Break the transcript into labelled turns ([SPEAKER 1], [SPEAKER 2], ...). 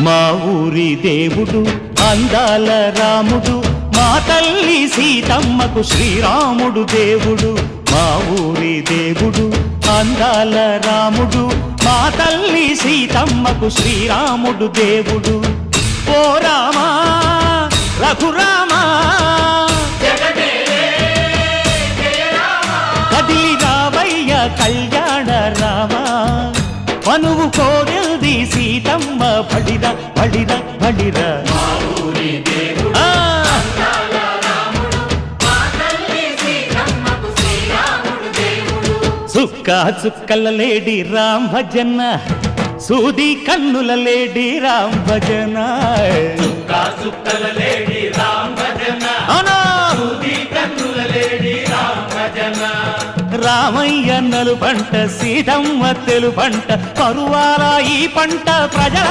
[SPEAKER 1] మా ఊరి దేవుడు అందాల రాముడు, మా తల్లి సీతమ్మకు శ్రీరాముడు దేవుడు. మా ఊరి దేవుడు అందాల రాముడు, మా తల్లి సీతమ్మకు శ్రీరాముడు దేవుడు. ఓ రామా రఘురామా కదిలి రావయ్య కళ్యాణ రామా, మనువు కోవెల్ది సీతమ్మ బడిర బడిర బడిర. చుక్క చుక్కల లేడి రామ్ భజన, సూది కన్నుల లేడి రామ్ భజన.
[SPEAKER 2] చుక్కల లేడి రామ్ భజన, సూది కన్నుల లేడి రామ్ భజన.
[SPEAKER 1] రామయ్య నలు పంట సీతమ్మ తెలు పంట, కరువాల ఈ పంట ప్రజల